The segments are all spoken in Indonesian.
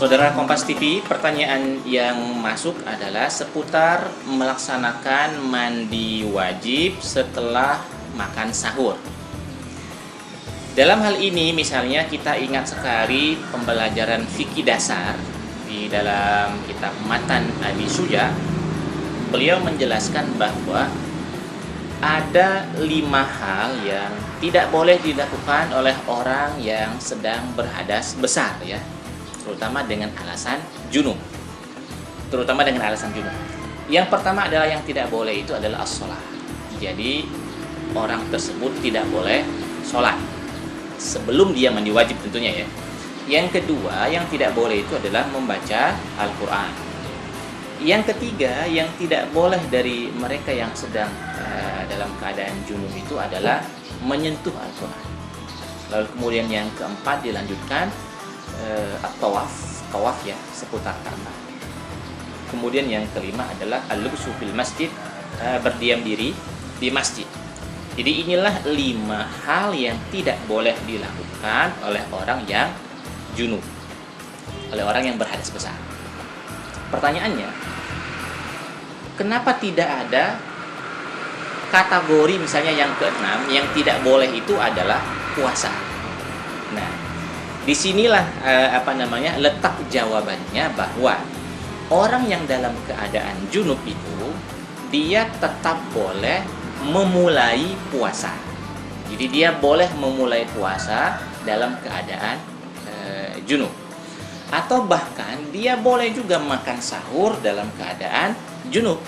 Saudara Kompas TV, pertanyaan yang masuk adalah seputar melaksanakan mandi wajib setelah makan sahur. Dalam hal ini misalnya kita ingat sekali pembelajaran fikih dasar di dalam kitab Matan Abi Suja. Beliau menjelaskan bahwa ada 5 hal yang tidak boleh dilakukan oleh orang yang sedang berhadas besar, ya, terutama dengan alasan junub. Yang pertama adalah yang tidak boleh itu adalah as-shalah. Jadi orang tersebut tidak boleh sholat sebelum dia mandi wajib tentunya, ya. Yang kedua yang tidak boleh itu adalah membaca Al-Quran. Yang ketiga yang tidak boleh dari mereka yang sedang dalam keadaan junub itu adalah menyentuh Al-Quran. Lalu kemudian yang keempat dilanjutkan tawaf, ya, seputar Ka'bah. Kemudian yang kelima adalah al-lubsu fil masjid, berdiam diri di masjid. Jadi inilah 5 hal yang tidak boleh dilakukan oleh orang yang junub, oleh orang yang berhadas besar. Pertanyaannya, kenapa tidak ada kategori misalnya yang keenam yang tidak boleh itu adalah puasa? Nah, disinilah letak jawabannya, bahwa orang yang dalam keadaan junub itu dia tetap boleh memulai puasa. Jadi dia boleh memulai puasa dalam keadaan junub. Atau bahkan dia boleh juga makan sahur dalam keadaan junub.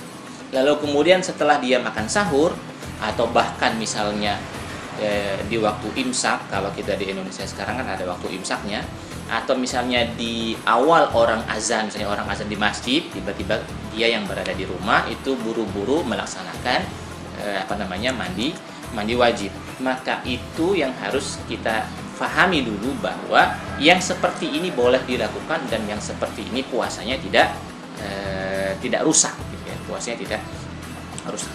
Lalu kemudian setelah dia makan sahur, atau bahkan misalnya di waktu imsak, kalau kita di Indonesia sekarang kan ada waktu imsaknya, atau misalnya di awal orang azan, misalnya orang azan di masjid, tiba-tiba dia yang berada di rumah itu buru-buru melaksanakan mandi wajib. Maka itu yang harus kita fahami dulu, bahwa yang seperti ini boleh dilakukan dan yang seperti ini puasanya tidak rusak, gitu ya. Puasanya tidak rusak.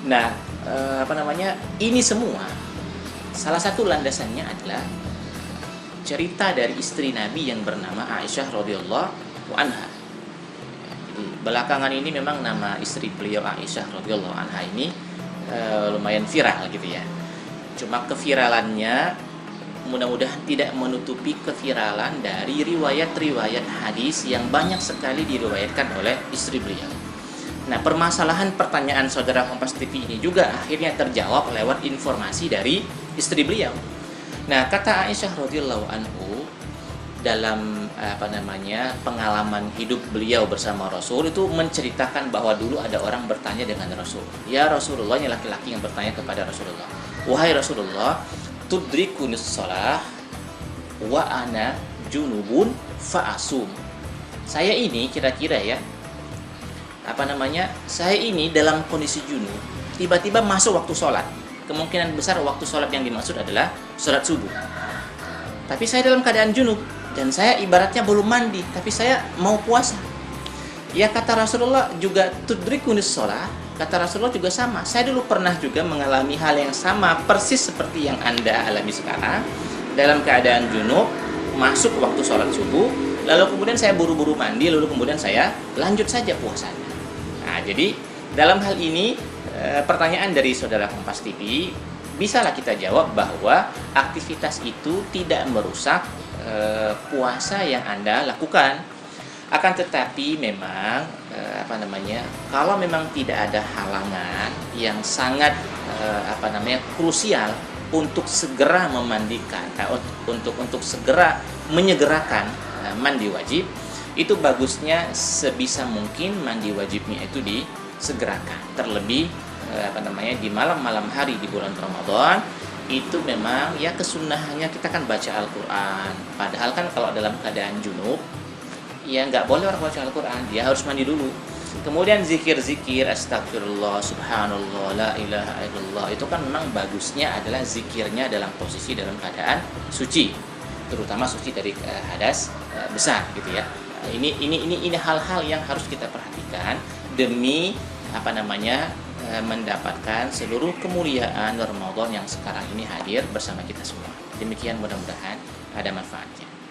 Nah, ini semua salah satu landasannya adalah cerita dari istri Nabi yang bernama Aisyah radhiyallahu anha. Jadi belakangan ini memang nama istri beliau Aisyah radhiyallahu anha ini lumayan viral, gitu ya. Cuma keviralannya mudah-mudahan tidak menutupi keviralan dari riwayat-riwayat hadis yang banyak sekali diriwayatkan oleh istri beliau. Nah, permasalahan pertanyaan saudara Kompas TV ini juga akhirnya terjawab lewat informasi dari istri beliau. Nah, kata Aisyah radhiyallahu anhu dalam pengalaman hidup beliau bersama Rasul itu menceritakan bahwa dulu ada orang bertanya dengan Rasul. Ya Rasulullah, ini laki-laki yang bertanya kepada Rasulullah. Wahai Rasulullah, tudrikunis shalah wa ana junubun fa'asum. Saya ini kira-kira ya, saya ini dalam kondisi junub, tiba-tiba masuk waktu sholat. Kemungkinan besar waktu sholat yang dimaksud adalah sholat subuh. Tapi saya dalam keadaan junub, dan saya ibaratnya belum mandi, tapi saya mau puasa. Ya, kata Rasulullah juga tudrikunis shalah. Kata Rasulullah juga sama. Saya dulu pernah juga mengalami hal yang sama, persis seperti yang Anda alami sekarang. Dalam keadaan junub, masuk waktu sholat subuh, lalu kemudian saya buru-buru mandi, lalu kemudian saya lanjut saja puasanya. Nah, jadi dalam hal ini pertanyaan dari saudara Kompas TV, bisalah kita jawab bahwa aktivitas itu tidak merusak puasa yang Anda lakukan. Akan tetapi memang kalau memang tidak ada halangan yang sangat krusial untuk segera memandikan, untuk segera menyegerakan mandi wajib, itu bagusnya sebisa mungkin mandi wajibnya itu disegerakan. Terlebih di malam-malam hari di bulan Ramadan, itu memang ya kesunahannya kita kan baca Al-Quran. Padahal kan kalau dalam keadaan junub, ya nggak boleh orang baca Al-Quran, dia harus mandi dulu. Kemudian zikir-zikir, astagfirullah, subhanallah, la ilaha illallah, itu kan memang bagusnya adalah zikirnya dalam posisi dalam keadaan suci, terutama suci dari hadas besar, gitu ya. Ini hal-hal yang harus kita perhatikan demi mendapatkan seluruh kemuliaan Ramadan yang sekarang ini hadir bersama kita semua. Demikian, mudah-mudahan ada manfaatnya.